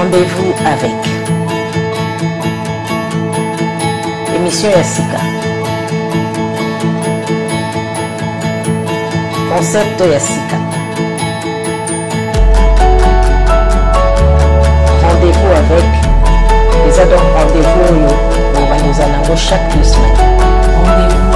Rendez-vous avec émission Yassika. Concept Yassika. Rendez-vous avec les adons. Rendez-vous nous allons chaque 2 semaines. Rendez-vous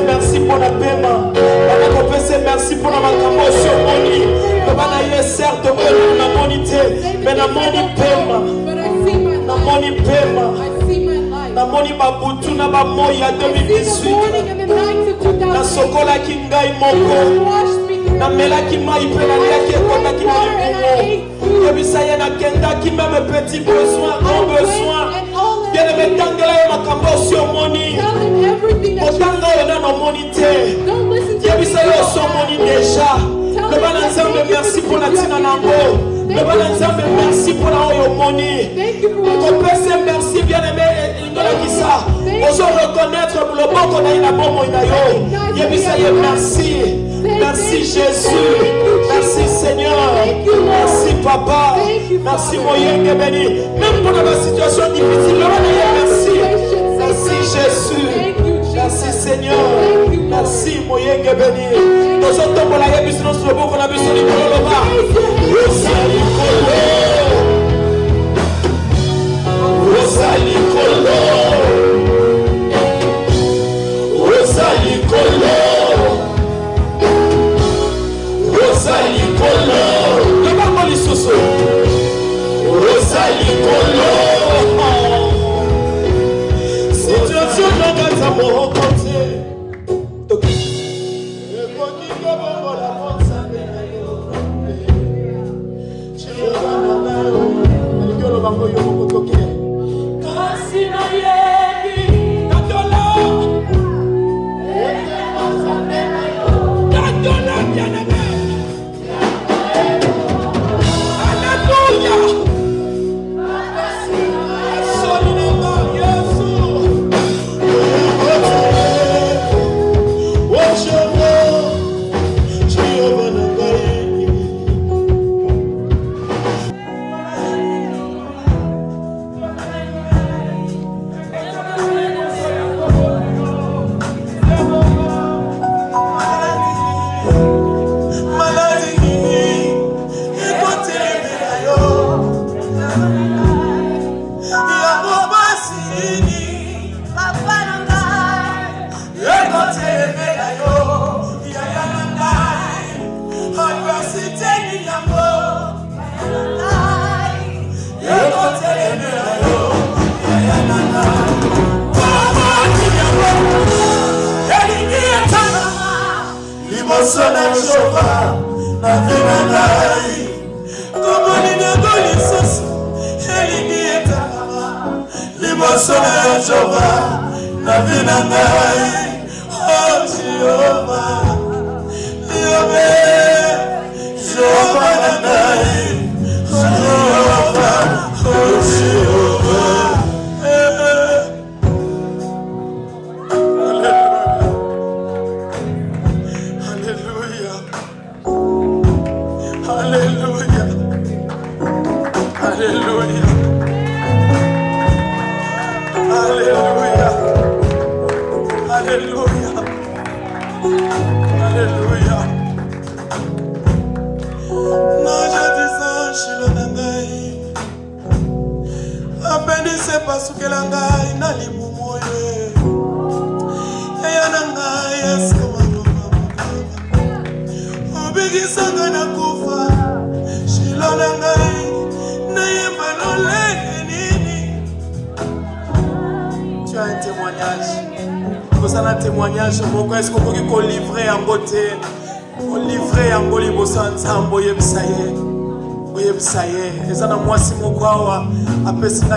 merci pour la paiement. Merci pour la promotion. Certes, mais la money paiement. La money paiement. La money babutu na ba moya 2018. Na sokola kingai moko. Na mela ki mai pela yake kota ki mai moko. Yebisaya na kenda ki même petit besoin, grand besoin. Bien me tangela ma kambosion money. Otanga ona no money te. Yebisaya so money déjà. Le balanzambe merci pour la tina nango. Le balanzambe merci pour la oyo money. Merci bien aimé Indola Kissa. Oso reconnaître le bon qu'on a eu la bombe inayo. Yebisaya merci. Merci Jésus. Merci Seigneur. Merci Papa. Merci Moyenge béni. Même pour la situation difficile, merci. Merci Jésus. Merci Seigneur. Merci Moyenge béni.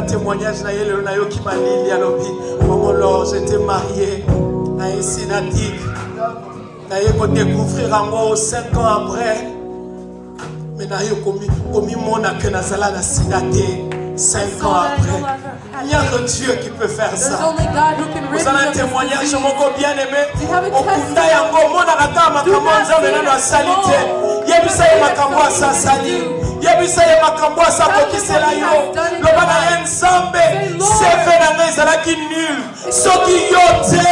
Témoignage na yele na yo ki malili alobi maman Laure j'étais mariée na Sinadik na ye ko découvrir ango 5 ans après mais na yo komi mona que na sala na Sinate 5 ans après. Il n'y a que Dieu qui peut faire ça. Vous avez un témoignage moko bien aimé okunda yango mona kata makambo nzambe na salite yebisa ye makambo sa sali yebisa ye makambo sa kokisela yo loba na nzambe seve na ngai ezalaki nul soki yo te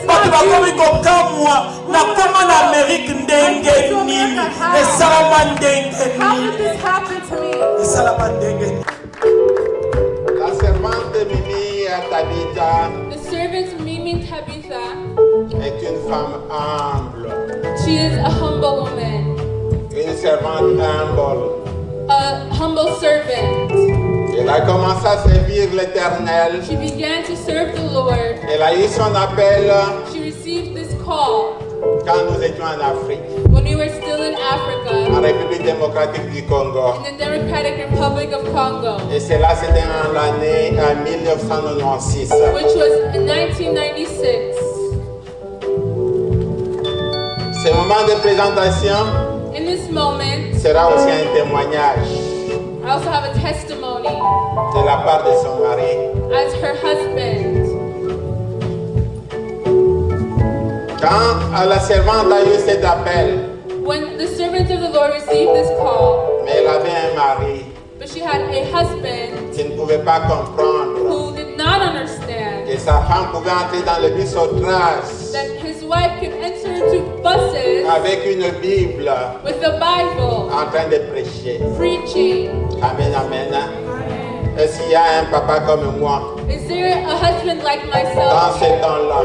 bato bakomi kokamwa na koma na Amerike ndenge nini esalama ndenge nini esalama ndenge nini. La servante Mimi Tabitha est une femme humble. She is a humble woman. Une servante humble. A humble servant. Elle a commencé à servir l'Éternel. She began to serve the Lord. Elle a eu son appel. She received this call. Quand nous étions en Afrique. When we were still in Africa. En République démocratique du Congo. In the Democratic Republic of Congo. Et cela c'était en l'année 1996. Which was in 1996. Ce moment de présentation. In this moment. Sera aussi un témoignage. I also have a testimony. De la part de son mari. As her husband. Quand la servante a eu cet appel, when the servant of the Lord received this call, mais elle avait un mari, but she had a husband qui ne pouvait pas comprendre, who did not understand que sa femme pouvait entrer dans le bus au trace, that his wife could enter into buses avec une Bible, with the Bible, en train de prêcher. Preaching. Amen, amen. Est-ce qu'il y a un papa comme moi? Is there a husband like myself dans ce temps-là?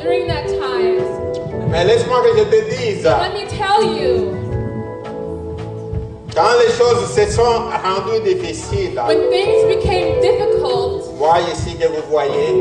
During that time? Mais laisse-moi que je te dise. Let me tell you. Quand les choses se sont rendues difficiles, when things became difficult, moi ici que vous voyez,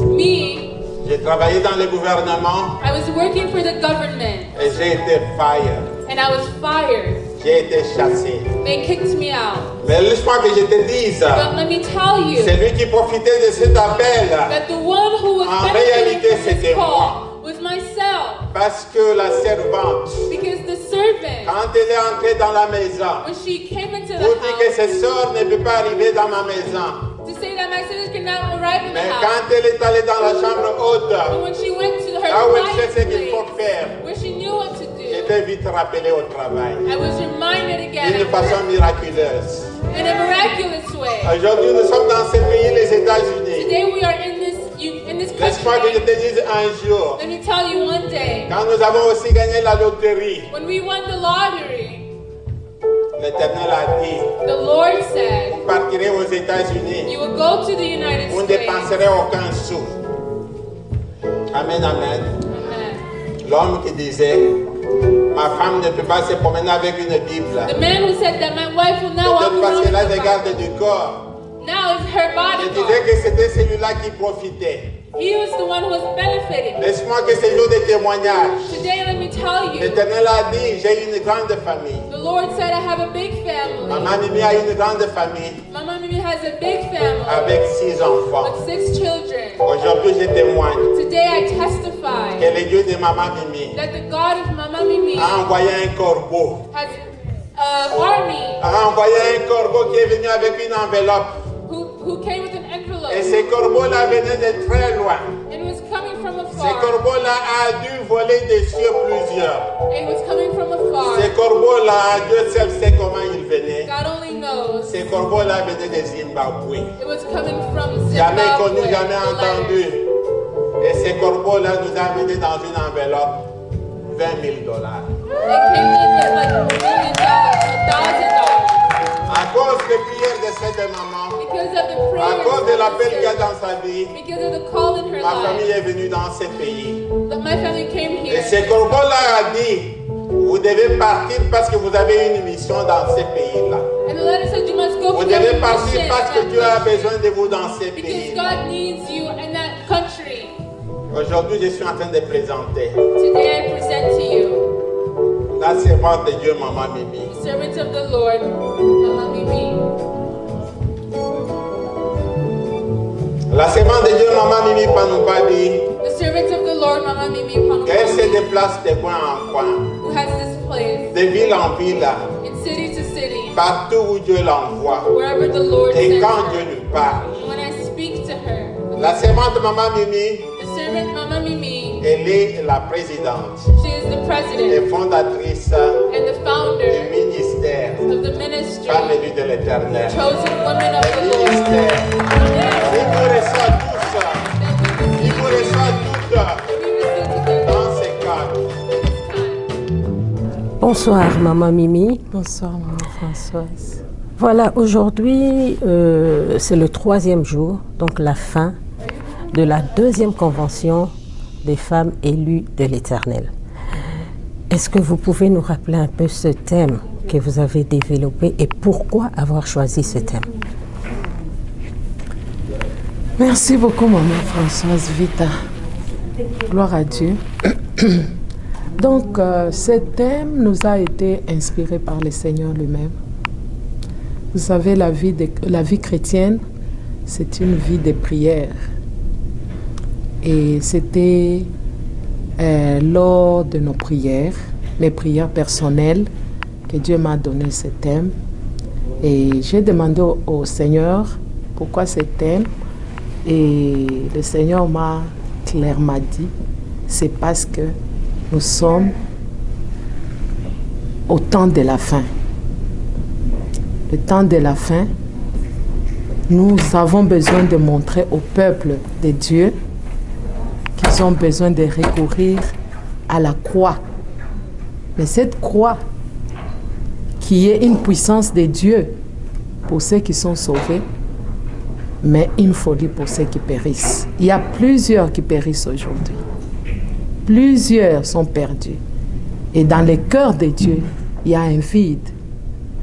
me, je J'ai travaillé dans le gouvernement. I was working for the government. Et j'ai été fired. And I was fired. J'ai été chassé. They kicked me out. Mais laisse-moi que je te dise. But let me tell you. Celui qui profitait de cet appel. That the one who was En réalité, benefiting from c'était this moi. call was myself. Parce que la servante, Because the servant, quand elle est entrée dans la maison, when she came into the pour dire que house, ses sœurs ne peuvent pas arriver dans ma maison. to say that my sisters could not arrive in the Mais house. quand elle est allée dans la chambre haute, But when she went to her là où elle sait ce private qu'il faut place, faire, where she knew what to do, j'étais vite rappelé au travail. I was reminded again D'une façon miraculeuse. in a miraculous way. Aujourd'hui, nous sommes dans ce pays, les États-Unis. Today we are in this Laisse-moi que je country. te dise un jour, Let me tell you one day, quand nous avons aussi gagné la loterie, when we won the lottery, l'Éternel a dit, the Lord said, vous partirez aux États-Unis, you will go to the United vous ne States. dépenserez aucun sou. Amen, amen. Amen. L'homme qui disait, ma femme ne peut pas se promener avec une Bible. The man who said that my wife will not walk Peut-être parce around qu'elle a with des the gardes Bible. du corps. Now it's her Je disais bodyguard. que c'était celui-là qui profitait. He was the one who was benefiting. Laisse-moi que ce jour de témoignage. Today, let me tell you, L'Éternel a dit, j'ai une grande famille. the Lord said I have a big family. Maman Mimi a une grande famille Mama Mimi has a big family avec 6 enfants. with 6 children. Aujourd'hui, je témoigne Today I que testify le Dieu de Maman Mimi that the God of Mama Mimi a envoyé un corbeau. has an army A envoyé un corbeau qui est venu avec une enveloppe. who came with an envelope Et ce corbeau-là venait de très loin. and was coming from Ce afar. corbeau-là a dû voler des cieux plusieurs. It was coming from afar. Ce corbeau-là, Dieu seul sait comment il venait. God only knows. Ce corbeau-là venait de Zimbabwe. It was coming from Jamais connu, Zimbabwe. jamais the entendu. letter. Et ce corbeau-là nous a amené dans une enveloppe $20,000. It came with like $1 million, $1,000. À cause des prières de cette maman, Because of the à prayers cause de of l'appel the qu'il y a sister, dans sa vie, because of the call in her ma famille life, est venue dans ce pays. my family came Et here. ce corbeau-là a dit, vous devez partir parce que vous avez une mission dans ce pays-là. And the letter said you must go Vous for your devez partir mission parce que in Dieu a that country. besoin de vous dans ce Because pays. God needs you in that country. Aujourd'hui, je suis en train de présenter Today I present to you la servante de Dieu, Maman Mimi. the servant of the Lord, Mama Mimi. La servante de Dieu, Maman Mimi, nous pas dit The servant of the Lord, Mama Mimi, qu'elle se déplace de coin en coin, who has this place de ville en ville, in city to city, partout où Dieu l'envoie. wherever the Lord Et sends quand Dieu her. lui parle, When I speak to her, la servante Maman Mimi, the servant Mama Mimi, elle est la présidente she is the et president fondatrice and the du founder ministère of the ministry, Femme élue de l'Éternel. chosen women of Le the Lord. ministère, il vous reçoit tous, il vous reçoit toutes We receive together dans ce cadre. this time. Bonsoir Maman Mimi. Bonsoir, Maman Françoise. Voilà, aujourd'hui, c'est le 3e jour, donc la fin de la 2e convention des femmes élues de l'Éternel. Est-ce que vous pouvez nous rappeler un peu ce thème que vous avez développé et pourquoi avoir choisi ce thème? Merci beaucoup, Maman Françoise Vita. Gloire à Dieu. Donc, ce thème nous a été inspiré par le Seigneur lui-même. Vous savez, la vie chrétienne, c'est une vie de prière. Et c'était lors de nos prières, mes prières personnelles, que Dieu m'a donné ce thème. Et j'ai demandé au Seigneur pourquoi ce thème. Et le Seigneur m'a clairement dit, c'est parce que nous sommes au temps de la fin. Le temps de la fin, nous avons besoin de montrer au peuple de Dieu qu'ils ont besoin de recourir à la croix. Mais cette croix, qui est une puissance de Dieu pour ceux qui sont sauvés, mais une folie pour ceux qui périssent. Il y a plusieurs qui périssent aujourd'hui. Plusieurs sont perdus. Et dans le cœur de Dieu, il y a un vide.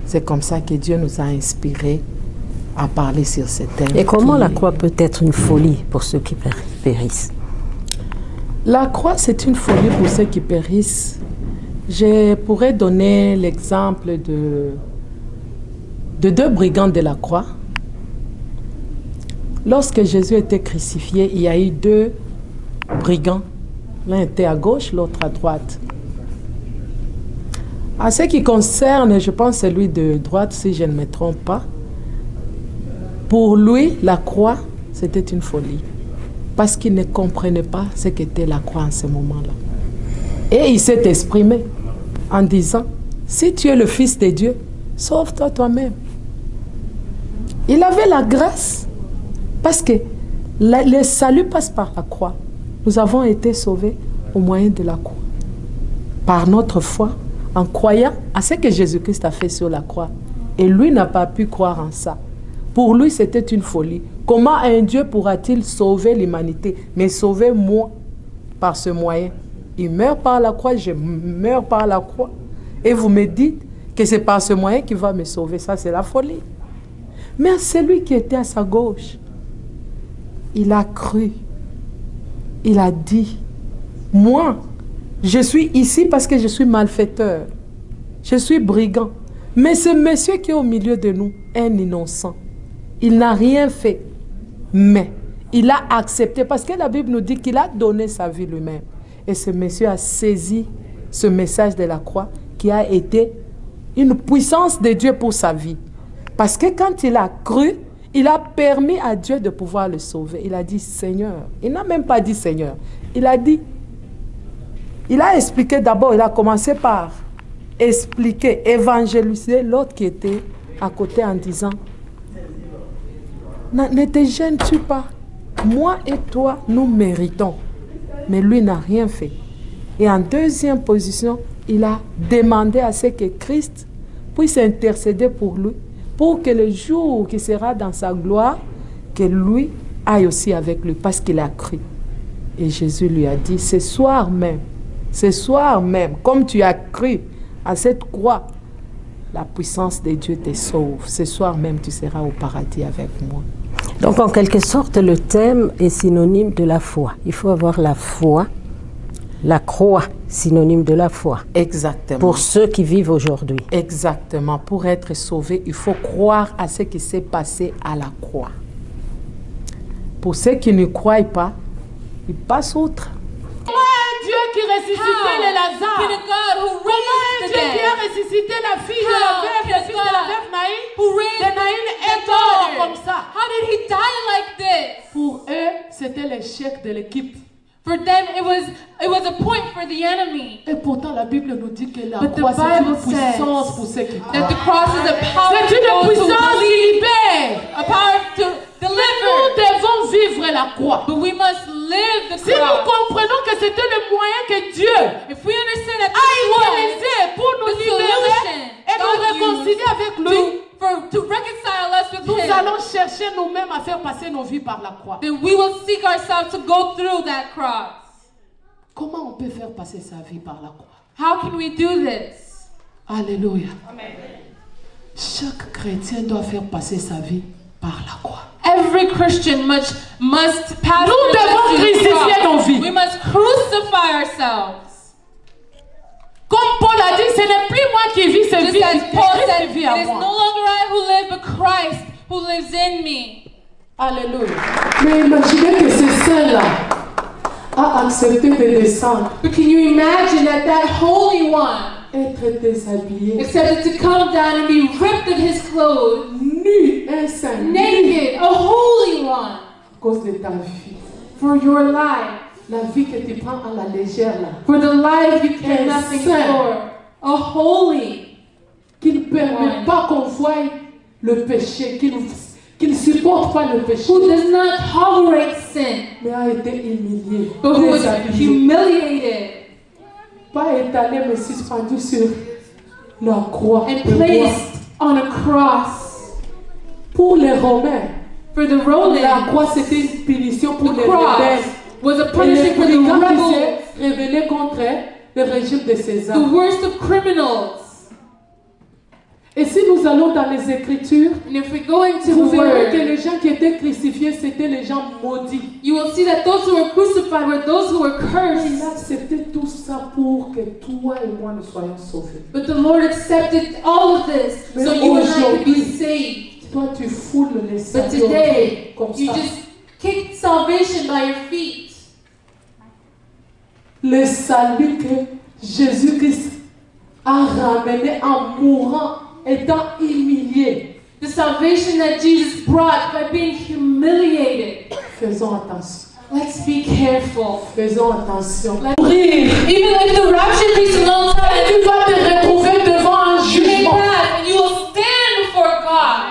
C'est comme ça que Dieu nous a inspirés à parler sur ce thème. Et comment la croix peut être une folie pour ceux qui périssent? La croix, c'est une folie pour ceux qui périssent. Je pourrais donner l'exemple de deux brigands de la croix. Lorsque Jésus était crucifié, il y a eu deux brigands. L'un était à gauche, l'autre à droite. À ce qui concerne, je pense, celui de droite, si je ne me trompe pas, pour lui, la croix, c'était une folie. Parce qu'il ne comprenait pas ce qu'était la croix en ce moment-là. Et il s'est exprimé en disant, si tu es le Fils de Dieu, sauve-toi toi-même. Il avait la grâce, parce que le salut passe par la croix. Nous avons été sauvés au moyen de la croix. Par notre foi, en croyant à ce que Jésus-Christ a fait sur la croix. Et lui n'a pas pu croire en ça. Pour lui, c'était une folie. Comment un Dieu pourra-t-il sauver l'humanité, mais sauver moi par ce moyen? Il meurt par la croix, je meurs par la croix. Et vous me dites que c'est par ce moyen qu'il va me sauver. Ça, c'est la folie. Mais celui qui était à sa gauche, il a cru. Il a dit, moi, je suis ici parce que je suis malfaiteur. Je suis brigand. Mais ce monsieur qui est au milieu de nous est un innocent. Il n'a rien fait. Mais il a accepté, parce que la Bible nous dit qu'il a donné sa vie lui-même. Et ce monsieur a saisi ce message de la croix qui a été une puissance de Dieu pour sa vie. Parce que quand il a cru, il a permis à Dieu de pouvoir le sauver. Il a dit Seigneur. Il n'a même pas dit Seigneur. Il a dit, il a expliqué d'abord, il a commencé par expliquer, évangéliser l'autre qui était à côté en disant, ne te gênes-tu pas? Moi et toi, nous méritons. Mais lui n'a rien fait. Et en deuxième position, il a demandé à ce que Christ puisse intercéder pour lui, pour que le jour qui sera dans sa gloire, que lui aille aussi avec lui, parce qu'il a cru. Et Jésus lui a dit, ce soir même, comme tu as cru à cette croix, la puissance de Dieu te sauve. Ce soir même, tu seras au paradis avec moi. Donc, en quelque sorte, le thème est synonyme de la foi. Il faut avoir la foi, la croix, synonyme de la foi. Exactement. Pour ceux qui vivent aujourd'hui. Exactement. Pour être sauvé, il faut croire à ce qui s'est passé à la croix. Pour ceux qui ne croient pas, ils passent outre. Dieu qui ressuscitait les Lazare. Comment un Dieu qui a ressuscité la fille de la veuve, le fils de la veuve Naïn est mort comme ça. How did he die like this? Pour eux, c'était l'échec de l'équipe. For them, it was a point for the enemy. Et pourtant, la Bible nous dit que la But the croix c'est une Bible puissance pour ceux qui That croient. the cross is a power C'est une to puissance qui believe, libère. a power to Nous deliver. devons vivre la croix. But we must live the Si nous cross. comprenons que c'était le moyen que Dieu If we understand that a this was utilisé pour nous the libérer solution et nous God réconcilier avec lui, to reconcile us with nous Him, allons chercher nous-mêmes à faire passer nos vies par la croix. then we will seek ourselves to go through that cross. Comment on peut faire passer sa vie par la croix? How can we do this? Alléluia. Chaque chrétien doit faire passer sa vie par la croix. Every Christian must pass Nous devons through the crucifier nos cross. vies. We must crucify ourselves. Comme Paul a dit, ce n'est plus moi qui vis cette Just vie, as c'est Paul Christ said, qui it vit à is no moi. longer I who live, but Christ who lives in me. Alléluia. Mais imaginez que ce saint-là a accepté de descendre, But can you imagine that Holy One être déshabillé, accepted to come down and be ripped of his clothes, nu, un saint, nu, naked, a Holy One, à cause de ta vie. for your life, La vie que tu prends à la légère là, for the life you care Un nothing saint. for, a holy, qui ne permet pas qu'on voie le péché, qui ne supporte pas le péché, who does not tolerate sin, mais a été humilié, but who was déshabillé, humiliated pas étalé mais suspendu sur la croix and de bois. placed on a cross. Pour les Romains, For the la Romans, croix c'était une punition pour the les cross rebelles. was a Et les punishment for the brigands qui rebels, s'est révélé contre le régime de César. the worst of criminals. Et si nous allons dans les Écritures, And if we go into vous the verrez que Word, les gens qui étaient crucifiés, c'était les gens maudits. you will see that those who were crucified were those who were Il cursed. a accepté tout ça pour que toi et moi nous soyons sauvés. But the Lord accepted all of this so you and I could be saved. Toi, tu foules les But saints today, comme you ça. just kick salvation by your feet. Le salut que Jésus-Christ a ramené en mourant, étant humilié. The salvation that Jesus brought by being humiliated. Faisons attention. Let's be careful. Faisons attention. Even if the rapture takes a long time, Tu vas te retrouver devant un you may jugement. pass and you will stand before God.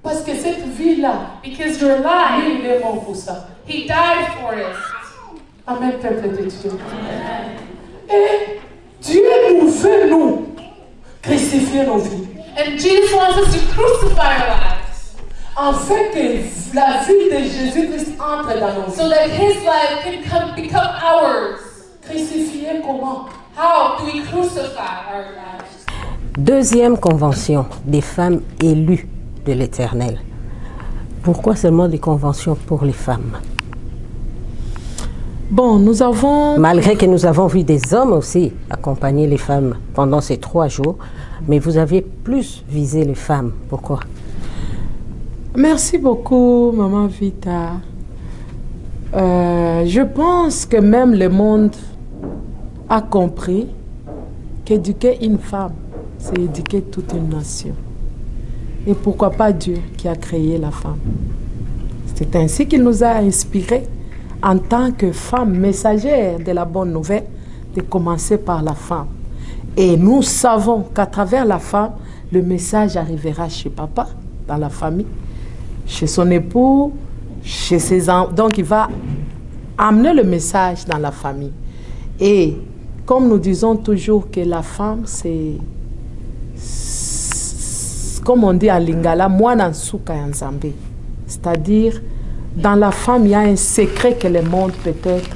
Parce que cette vie-là, Because your lui, life, il est mort pour ça. He died for it. Amen, peuple de Dieu. Et Dieu nous veut, nous, crucifier nos vies. And Jesus wants us to crucify our lives Afin que la vie de Jésus-Christ entre dans nos so vies. that His life can become ours. Crucifier comment? How do we crucify our lives? Deuxième convention des femmes élues de l'Éternel. Pourquoi seulement des conventions pour les femmes? Bon, nous avons... Malgré que nous avons vu des hommes aussi accompagner les femmes pendant ces 3 jours, mais vous aviez plus visé les femmes. Pourquoi? Merci beaucoup, Maman Vita. Je pense que même le monde a compris qu'éduquer une femme, c'est éduquer toute une nation. Et pourquoi pas Dieu qui a créé la femme? C'est ainsi qu'il nous a inspirés en tant que femme messagère de la bonne nouvelle, de commencer par la femme. Et nous savons qu'à travers la femme, le message arrivera chez papa, dans la famille, chez son époux, chez ses enfants. Donc il va amener le message dans la famille. Et comme nous disons toujours que la femme, c'est, comme on dit en lingala, mwana nsuka ya Nzambe. C'est-à-dire, dans la femme, il y a un secret que le monde peut-être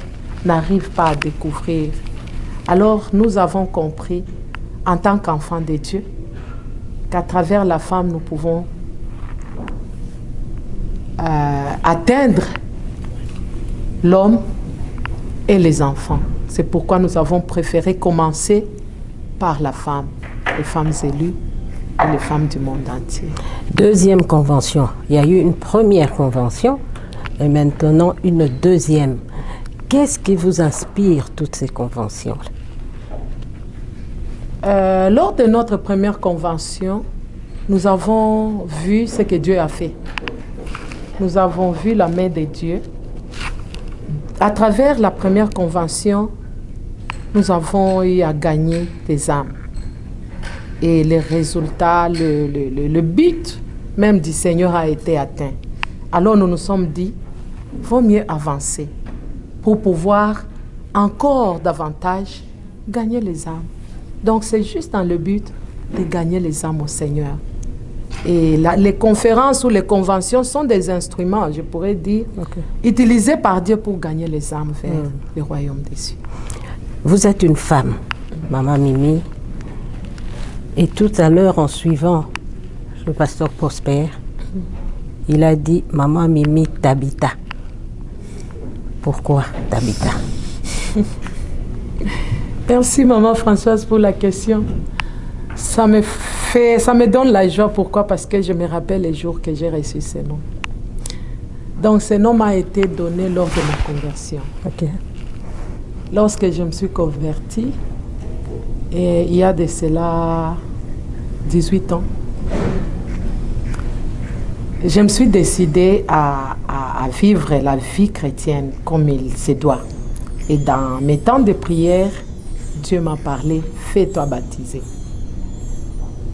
n'arrive pas à découvrir. Alors, nous avons compris, en tant qu'enfants de Dieu, qu'à travers la femme, nous pouvons atteindre l'homme et les enfants. C'est pourquoi nous avons préféré commencer par la femme, les femmes élues et les femmes du monde entier. Deuxième convention. Il y a eu une première convention et maintenant une deuxième. Qu'est-ce qui vous inspire toutes ces conventions? Lors de notre première convention, nous avons vu ce que Dieu a fait. Nous avons vu la main de Dieu. À travers la première convention, nous avons eu à gagner des âmes. Et les résultats, le but même du Seigneur a été atteint. Alors nous nous sommes dit, vaut mieux avancer pour pouvoir encore davantage gagner les âmes. Donc c'est juste dans le but de gagner les âmes au Seigneur. Et les conférences ou les conventions sont des instruments, je pourrais dire, utilisés par Dieu pour gagner les âmes vers le royaume des cieux. Vous êtes une femme, Maman Mimi. Et tout à l'heure, en suivant le pasteur Prosper, il a dit « Maman Mimi Tabitha ». Pourquoi Tabitha? Merci Maman Françoise pour la question. Ça me donne la joie. Pourquoi? Parce que je me rappelle les jours que j'ai reçu ce nom. Donc ce nom m'a été donné lors de ma conversion. Okay. Lorsque je me suis convertie, et il y a de cela 18 ans, je me suis décidée à vivre la vie chrétienne comme il se doit. Et dans mes temps de prière, Dieu m'a parlé, fais-toi baptiser.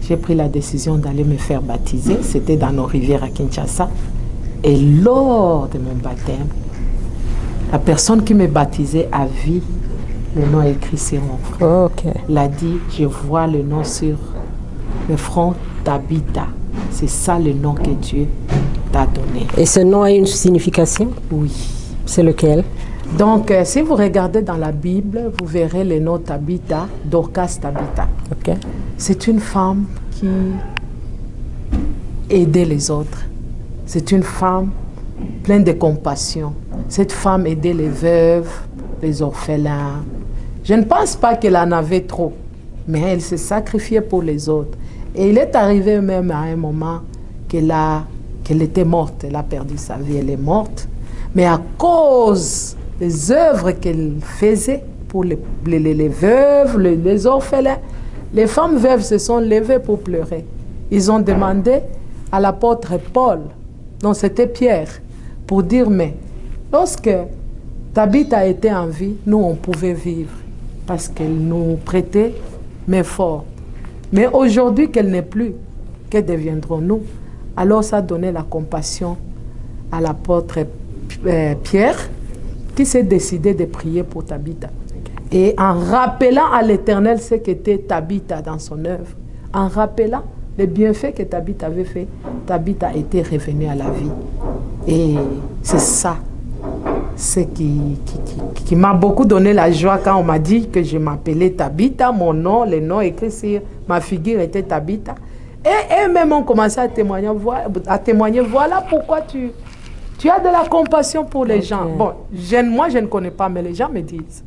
J'ai pris la décision d'aller me faire baptiser. C'était dans nos rivières à Kinshasa. Et lors de mon baptême, la personne qui me baptisait a vu le nom écrit sur mon front. Okay. Elle a dit, je vois le nom sur le front Tabitha. C'est ça le nom que Dieu t'a donné. Et ce nom a une signification? Oui. C'est lequel? Donc, si vous regardez dans la Bible, vous verrez le nom Tabitha, Dorcas Tabitha. Ok. C'est une femme qui aidait les autres. C'est une femme pleine de compassion. Cette femme aidait les veuves, les orphelins. Je ne pense pas qu'elle en avait trop, mais elle s'est sacrifiée pour les autres. Et il est arrivé même à un moment qu'elle était morte. Elle a perdu sa vie, elle est morte. Mais à cause des œuvres qu'elle faisait pour les veuves, les orphelins, les femmes veuves se sont levées pour pleurer. Ils ont demandé à l'apôtre Paul, non c'était Pierre, pour dire, mais lorsque Tabitha était en vie, nous on pouvait vivre parce qu'elle nous prêtait main forte. Mais aujourd'hui qu'elle n'est plus, que deviendrons-nous? Alors ça donnait la compassion à l'apôtre Pierre qui s'est décidé de prier pour Tabitha. Et en rappelant à l'Éternel ce qu'était Tabitha dans son œuvre, en rappelant les bienfaits que Tabitha avait fait, Tabitha était revenue à la vie. Et c'est ça, ce qui m'a beaucoup donné la joie quand on m'a dit que je m'appelais Tabitha, mon nom, le nom écrit sur ma figure était Tabitha. Et eux-mêmes ont commencé à témoigner, voilà pourquoi tu as de la compassion pour les gens. Bon, moi je ne connais pas, mais les gens me disent.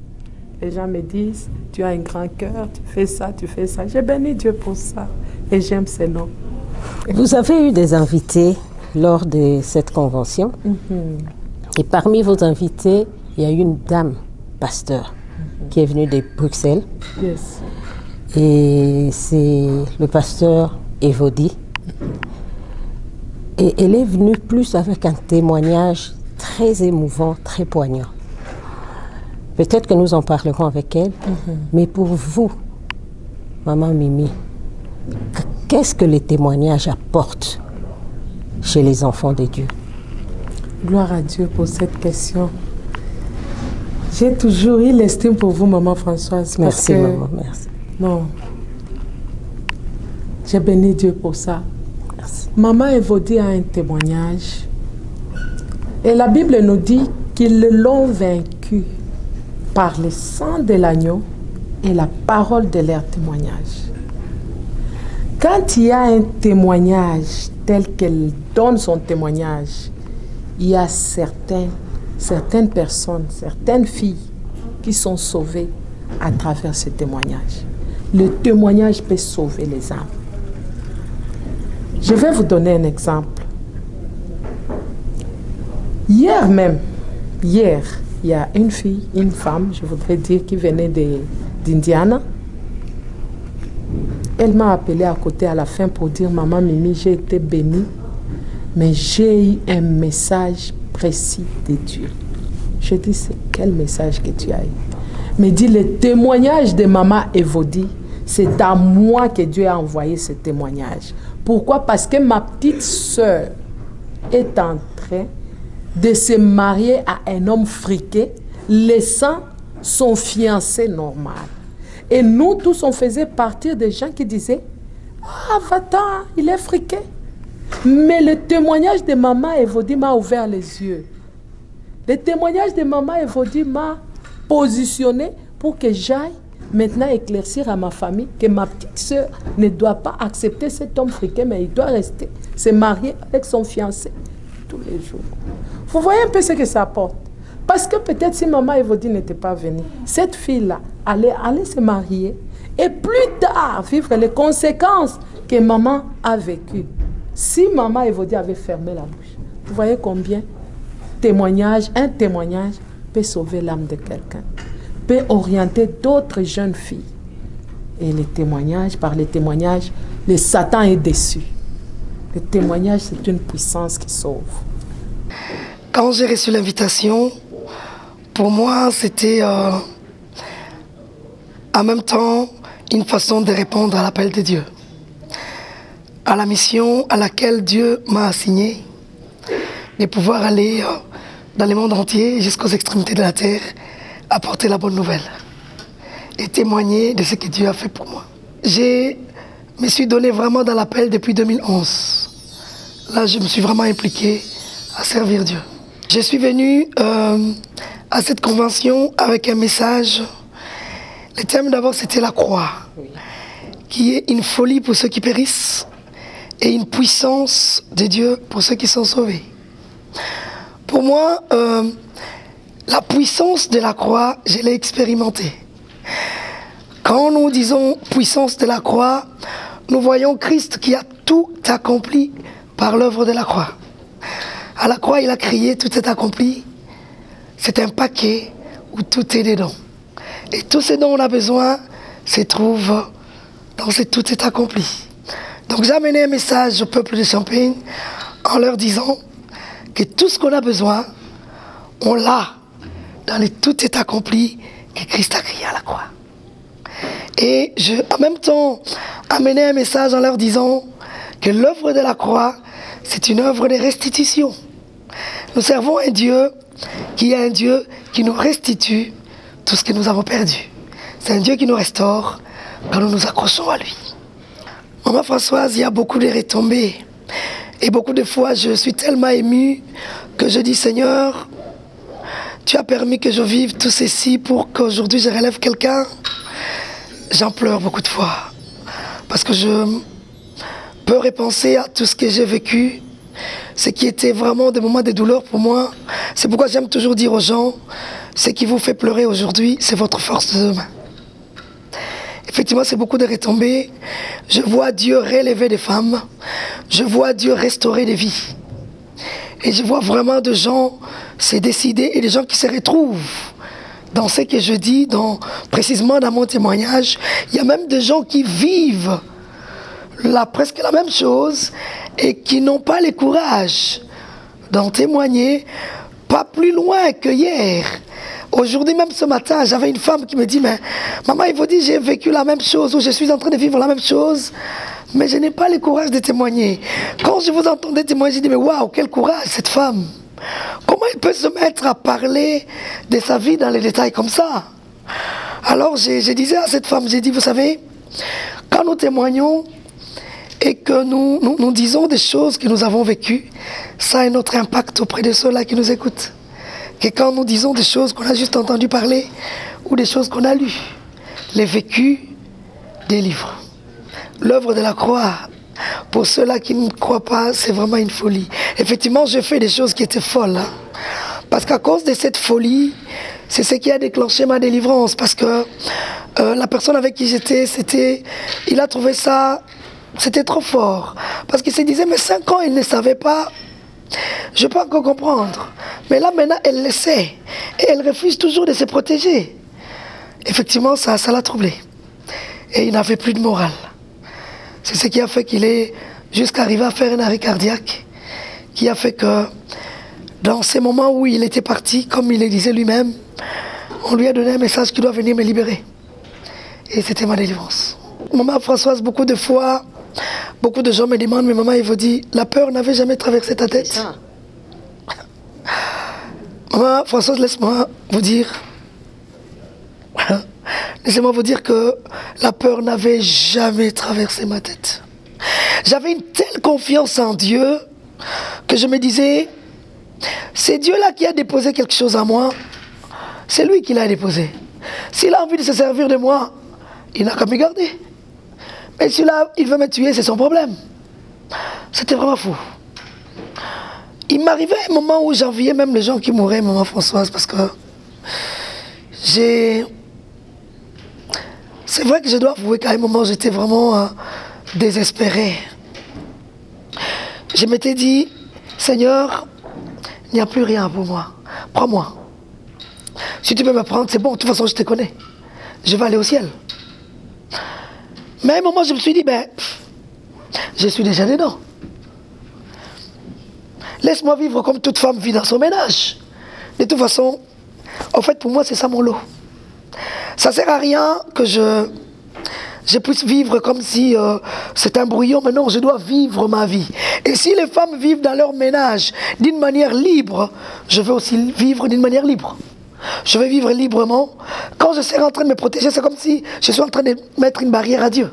Les gens me disent, tu as un grand cœur, tu fais ça, tu fais ça. J'ai béni Dieu pour ça et j'aime ces noms. Vous avez eu des invités lors de cette convention. Et parmi vos invités, il y a une dame, pasteur, qui est venue de Bruxelles. Yes. Et c'est le pasteur Evodi. Et elle est venue plus avec un témoignage très émouvant, très poignant. Peut-être que nous en parlerons avec elle, mais pour vous, Maman Mimi, qu'est-ce que les témoignages apportent chez les enfants de Dieu? Gloire à Dieu pour cette question. J'ai toujours eu l'estime pour vous, Maman Françoise. Merci, Maman, merci. Non. J'ai béni Dieu pour ça. Merci. Maman Evodi a un témoignage. Et la Bible nous dit qu'ils l'ont vaincu par le sang de l'agneau et la parole de leur témoignage. Quand il y a un témoignage tel qu'elle donne son témoignage, il y a certaines personnes, certaines filles qui sont sauvées à travers ce témoignage. Le témoignage peut sauver les âmes. Je vais vous donner un exemple. Hier, il y a une fille, une femme, je voudrais dire, qui venait d'Indiana. Elle m'a appelé à côté à la fin pour dire, Maman Mimi, j'ai été bénie, mais j'ai eu un message précis de Dieu. Je dis, c'est quel message que tu as eu? Mais dit, le témoignage de Maman Evodi, c'est à moi que Dieu a envoyé ce témoignage. Pourquoi? Parce que ma petite sœur est en train de se marier à un homme friqué, laissant son fiancé normal. Et nous tous, on faisait partir des gens qui disaient, ah, va-t'en, il est friqué. Mais le témoignage de Maman Evodi m'a ouvert les yeux. Le témoignage de Maman Evodi m'a positionné pour que j'aille maintenant éclaircir à ma famille que ma petite sœur ne doit pas accepter cet homme friqué, mais il doit rester, se marier avec son fiancé tous les jours. Vous voyez un peu ce que ça apporte. Parce que peut-être si Maman Evodi n'était pas venue, cette fille-là allait se marier et plus tard vivre les conséquences que Maman a vécues. Si Maman Evodi avait fermé la bouche, vous voyez combien un témoignage peut sauver l'âme de quelqu'un, peut orienter d'autres jeunes filles. Et par les témoignages, le Satan est déçu. Le témoignage, c'est une puissance qui sauve. Quand j'ai reçu l'invitation, pour moi, c'était en même temps une façon de répondre à l'appel de Dieu, à la mission à laquelle Dieu m'a assigné, de pouvoir aller dans le monde entier, jusqu'aux extrémités de la terre, apporter la bonne nouvelle et témoigner de ce que Dieu a fait pour moi. Je me suis donné vraiment dans l'appel depuis 2011. Là, je me suis vraiment impliqué à servir Dieu. Je suis venu à cette convention avec un message. Le thème d'abord c'était la croix, qui est une folie pour ceux qui périssent et une puissance de Dieu pour ceux qui sont sauvés. Pour moi, la puissance de la croix, je l'ai expérimentée. Quand nous disons puissance de la croix, nous voyons Christ qui a tout accompli par l'œuvre de la croix. À la croix, il a crié, tout est accompli. C'est un paquet où tout est dedans. Et tout ce dont on a besoin se trouve dans ce tout est accompli. Donc j'ai amené un message au peuple de Champagne en leur disant que tout ce qu'on a besoin, on l'a dans le tout est accompli que Christ a crié à la croix. Et en même temps, amené un message en leur disant que l'œuvre de la croix, c'est une œuvre de restitution. Nous servons un Dieu qui est un Dieu qui nous restitue tout ce que nous avons perdu. C'est un Dieu qui nous restaure quand nous nous accrochons à lui. Maman Françoise, il y a beaucoup de retombées. Et beaucoup de fois, je suis tellement émue que je dis, Seigneur, tu as permis que je vive tout ceci pour qu'aujourd'hui je relève quelqu'un. J'en pleure beaucoup de fois. Parce que je peux repenser à tout ce que j'ai vécu, ce qui était vraiment des moments de douleur pour moi. C'est pourquoi j'aime toujours dire aux gens, ce qui vous fait pleurer aujourd'hui, c'est votre force de demain. Effectivement, c'est beaucoup de retombées. Je vois Dieu relever des femmes. Je vois Dieu restaurer des vies. Et je vois vraiment de gens se décider et des gens qui se retrouvent dans ce que je dis, précisément dans mon témoignage. Il y a même des gens qui vivent presque la même chose et qui n'ont pas le courage d'en témoigner, pas plus loin que hier. Aujourd'hui, même ce matin, j'avais une femme qui me dit, mais maman, il vous dit, j'ai vécu la même chose, ou je suis en train de vivre la même chose, mais je n'ai pas le courage de témoigner. Quand je vous entendais témoigner, je dis, mais waouh, quel courage cette femme. Comment elle peut se mettre à parler de sa vie dans les détails comme ça? Alors, je disais à cette femme, j'ai dit, vous savez, quand nous témoignons et que nous disons des choses que nous avons vécues, ça a notre impact auprès de ceux-là qui nous écoutent. Que quand nous disons des choses qu'on a juste entendu parler ou des choses qu'on a lues, les vécus des livres. L'œuvre de la croix, pour ceux-là qui ne croient pas, c'est vraiment une folie. Effectivement, j'ai fait des choses qui étaient folles. Hein, parce qu'à cause de cette folie, c'est ce qui a déclenché ma délivrance. Parce que la personne avec qui j'étais, il a trouvé ça, c'était trop fort. Parce qu'il se disait, mais 5 ans, il ne savait pas. Je peux encore comprendre. Mais là, maintenant, elle le sait. Et elle refuse toujours de se protéger. Effectivement, ça l'a troublé. Et il n'avait plus de morale. C'est ce qui a fait qu'il est jusqu'à arriver à faire un arrêt cardiaque. Qui a fait que, dans ces moments où il était parti, comme il le disait lui-même, on lui a donné un message qui doit venir me libérer. Et c'était ma délivrance. Maman Françoise, beaucoup de fois, beaucoup de gens me demandent, mais maman, il vous dit, la peur n'avait jamais traversé ta tête. Maman Françoise, laisse-moi vous dire, laissez-moi vous dire que la peur n'avait jamais traversé ma tête. J'avais une telle confiance en Dieu que je me disais, c'est Dieu-là qui a déposé quelque chose en moi, c'est lui qui l'a déposé. S'il a envie de se servir de moi, il n'a qu'à me garder. Mais si là, il veut me tuer, c'est son problème. C'était vraiment fou. Il m'arrivait un moment où j'enviais même les gens qui mouraient, maman Françoise, parce que c'est vrai que je dois avouer qu'à un moment, j'étais vraiment désespéré. Je m'étais dit, Seigneur, il n'y a plus rien pour moi. Prends-moi. Si tu peux me prendre, c'est bon, de toute façon, je te connais. Je vais aller au ciel. Mais à un moment, je me suis dit, je suis déjà dedans. Laisse-moi vivre comme toute femme vit dans son ménage. De toute façon, en fait, pour moi, c'est ça mon lot. Ça ne sert à rien que je puisse vivre comme si c'est un brouillon. Mais non, je dois vivre ma vie. Et si les femmes vivent dans leur ménage d'une manière libre, je veux aussi vivre d'une manière libre. Je vais vivre librement. Quand je serai en train de me protéger, c'est comme si je suis en train de mettre une barrière à Dieu.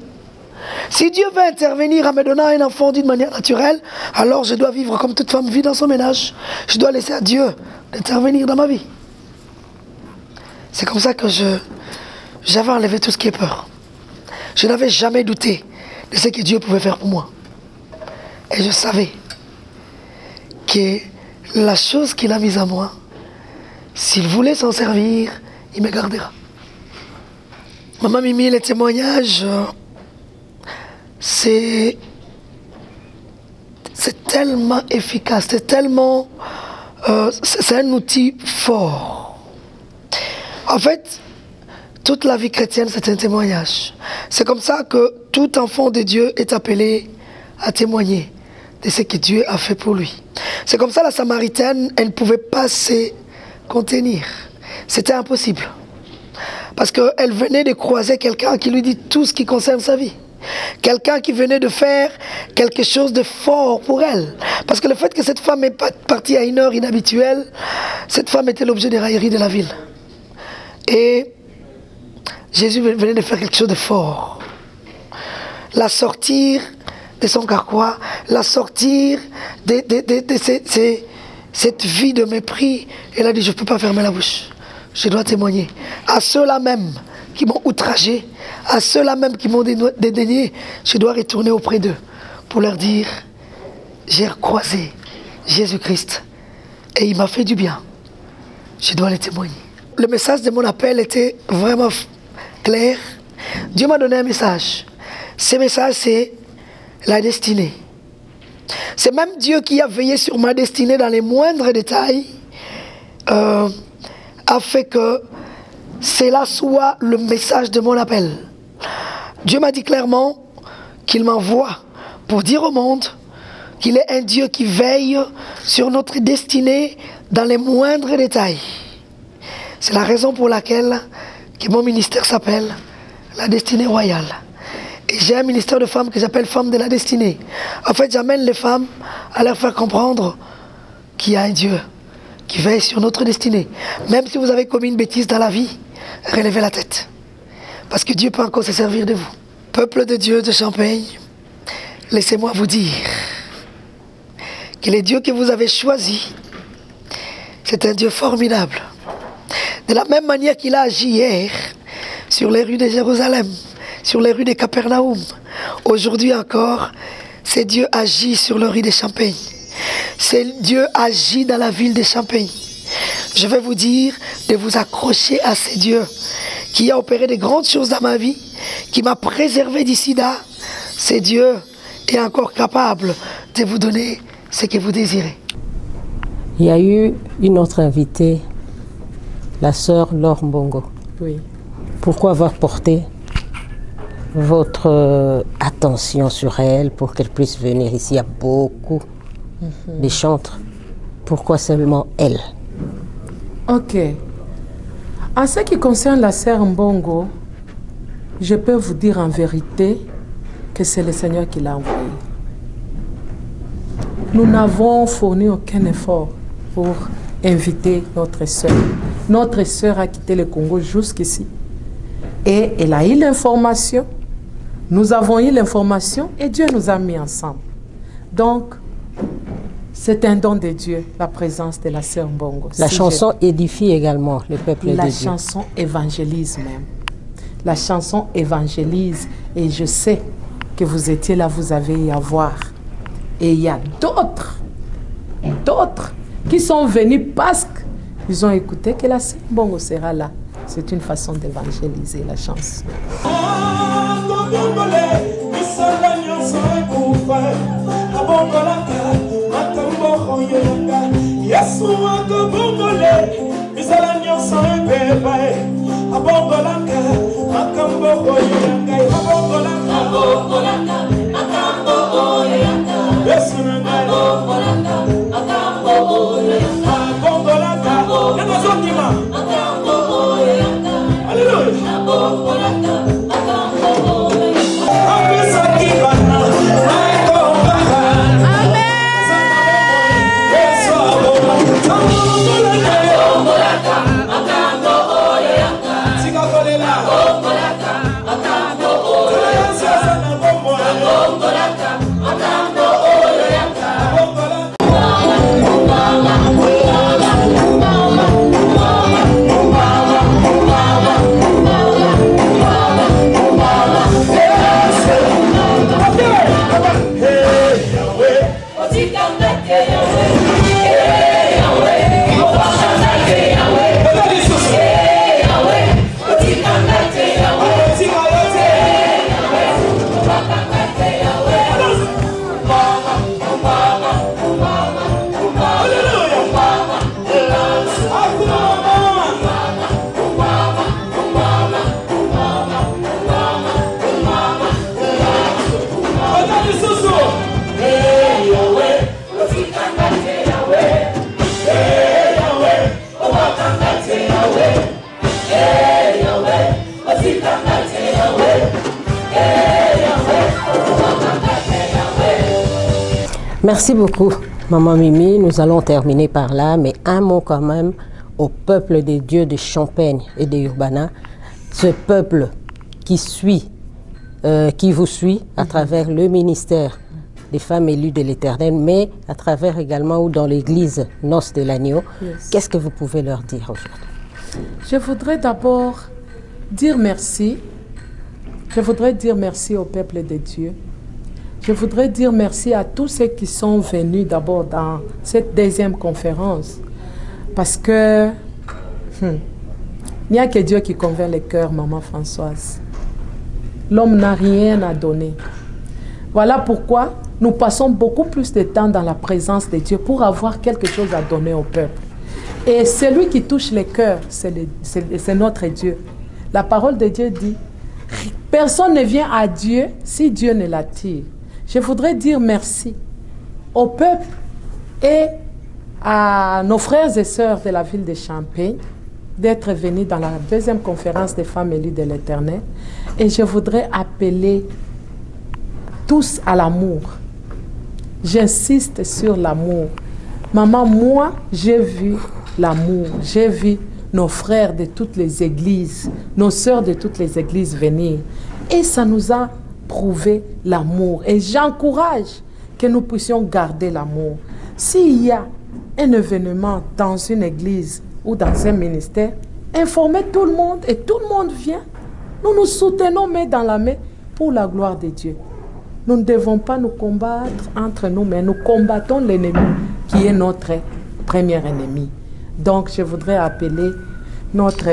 Si Dieu veut intervenir en me donnant un enfant d'une manière naturelle, alors je dois vivre comme toute femme vit dans son ménage. Je dois laisser à Dieu d'intervenir dans ma vie. C'est comme ça que j'avais enlevé tout ce qui est peur. Je n'avais jamais douté de ce que Dieu pouvait faire pour moi. Et je savais que la chose qu'il a mise à moi, s'il voulait s'en servir, il me gardera. Maman Mimi, les témoignages, c'est tellement efficace, c'est tellement... c'est un outil fort. En fait, toute la vie chrétienne, c'est un témoignage. C'est comme ça que tout enfant de Dieu est appelé à témoigner de ce que Dieu a fait pour lui. C'est comme ça la Samaritaine, elle ne pouvait pas se contenir. C'était impossible. Parce qu'elle venait de croiser quelqu'un qui lui dit tout ce qui concerne sa vie. Quelqu'un qui venait de faire quelque chose de fort pour elle. Parce que le fait que cette femme est partie à une heure inhabituelle, cette femme était l'objet des railleries de la ville. Et Jésus venait de faire quelque chose de fort. La sortir de son carquois, la sortir de cette vie de mépris. Elle a dit, je ne peux pas fermer la bouche. Je dois témoigner. À ceux-là même qui m'ont outragé, à ceux-là même qui m'ont dédaigné, je dois retourner auprès d'eux pour leur dire, j'ai croisé Jésus-Christ et il m'a fait du bien. Je dois les témoigner. Le message de mon appel était vraiment clair. Dieu m'a donné un message. Ce message, c'est la destinée. C'est même Dieu qui a veillé sur ma destinée dans les moindres détails, a fait que cela soit le message de mon appel. Dieu m'a dit clairement qu'il m'envoie pour dire au monde qu'il est un Dieu qui veille sur notre destinée dans les moindres détails. C'est la raison pour laquelle que mon ministère s'appelle la destinée royale. Et j'ai un ministère de femmes que j'appelle Femmes de la destinée. En fait, j'amène les femmes à leur faire comprendre qu'il y a un Dieu qui veille sur notre destinée. Même si vous avez commis une bêtise dans la vie, relevez la tête. Parce que Dieu peut encore se servir de vous. Peuple de Dieu de Champagne, laissez-moi vous dire que le Dieu que vous avez choisi, c'est un Dieu formidable. De la même manière qu'il a agi hier sur les rues de Jérusalem, sur les rues de Capernaum, aujourd'hui encore, c'est Dieu agit sur les rues de Champagne. C'est Dieu agit dans la ville de Champagne. Je vais vous dire de vous accrocher à ce Dieu qui a opéré de grandes choses dans ma vie, qui m'a préservé d'ici là. Ce Dieu est encore capable de vous donner ce que vous désirez. Il y a eu une autre invitée, la sœur Laure Mbongo. Oui. Pourquoi avoir porté votre attention sur elle pour qu'elle puisse venir ici? Il y a beaucoup de chantres. Pourquoi seulement elle? Ok. En ce qui concerne la sœur Mbongo, je peux vous dire en vérité que c'est le Seigneur qui l'a envoyé. Nous n'avons fourni aucun effort pour inviter notre sœur. Notre sœur a quitté le Congo jusqu'ici. Et elle a eu l'information. Nous avons eu l'information et Dieu nous a mis ensemble. Donc, c'est un don de Dieu, la présence de la sœur Mbongo. La chanson édifie également le peuple de Dieu. La chanson évangélise même. La chanson évangélise. Et je sais que vous étiez là, vous avez à voir. Et il y a d'autres qui sont venus parce qu'ils ont écouté que la sœur Mbongo sera là. C'est une façon d'évangéliser la chanson. Merci beaucoup, Maman Mimi. Nous allons terminer par là, mais un mot quand même au peuple des dieux de Champagne et de Urbana, ce peuple qui vous suit à travers le ministère des femmes élues de l'Éternel, mais à travers également ou dans l'église Noces de l'Agneau. Yes. Qu'est-ce que vous pouvez leur dire aujourd'hui? Je voudrais d'abord dire merci. Je voudrais dire merci au peuple de Dieu. Je voudrais dire merci à tous ceux qui sont venus d'abord dans cette deuxième conférence. Parce que il n'y a que Dieu qui convainc les cœurs, Maman Françoise. L'homme n'a rien à donner. Voilà pourquoi nous passons beaucoup plus de temps dans la présence de Dieu pour avoir quelque chose à donner au peuple. Et celui qui touche les cœurs, c'est notre Dieu. La parole de Dieu dit, personne ne vient à Dieu si Dieu ne l'attire. Je voudrais dire merci au peuple et à nos frères et sœurs de la ville de Champagne d'être venus dans la deuxième conférence des femmes élues de l'Éternel. Et je voudrais appeler tous à l'amour. J'insiste sur l'amour. Maman, moi, j'ai vu l'amour. J'ai vu nos frères de toutes les églises, nos sœurs de toutes les églises venir. Et ça nous a prouvé l'amour. Et j'encourage que nous puissions garder l'amour. S'il y a un événement dans une église ou dans un ministère, informez tout le monde et tout le monde vient. Nous nous soutenons main dans la main pour la gloire de Dieu. Nous ne devons pas nous combattre entre nous, mais nous combattons l'ennemi qui est notre premier ennemi. Donc, je voudrais appeler notre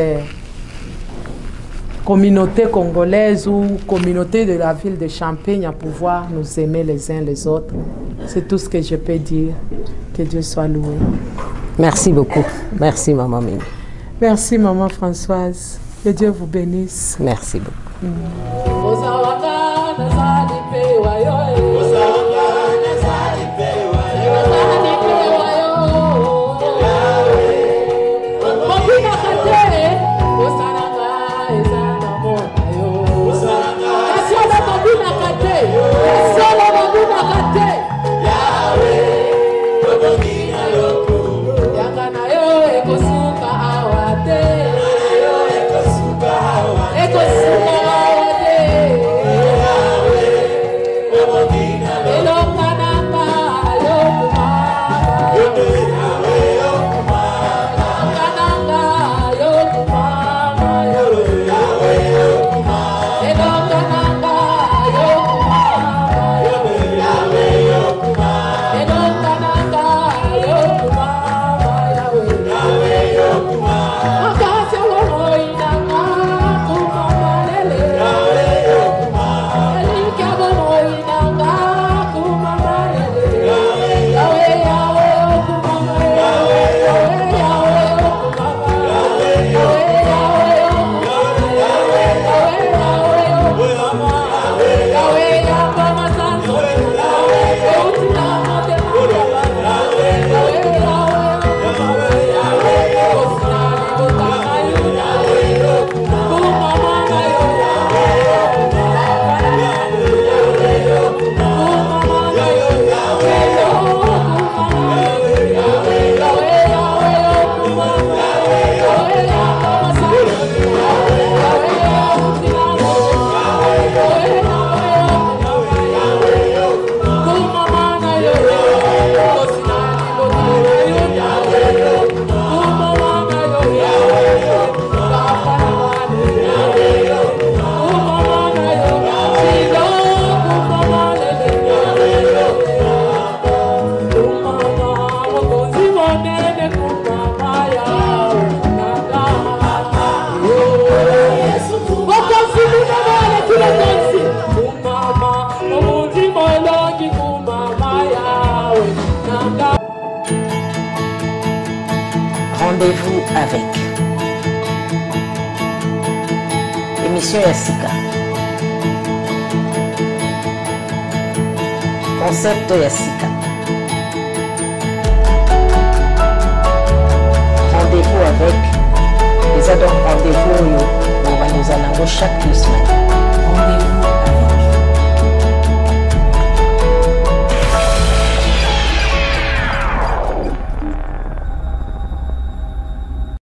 communauté congolaise ou communauté de la ville de Champagne à pouvoir nous aimer les uns les autres. C'est tout ce que je peux dire. Que Dieu soit loué. Merci beaucoup. Merci, Maman Mimi. Merci, Maman Françoise. Que Dieu vous bénisse. Merci beaucoup. Rendez-vous avec émission Yassika, concept Yassika, rendez-vous avec les adorts rendez-vous nous allons chaque 2 semaines.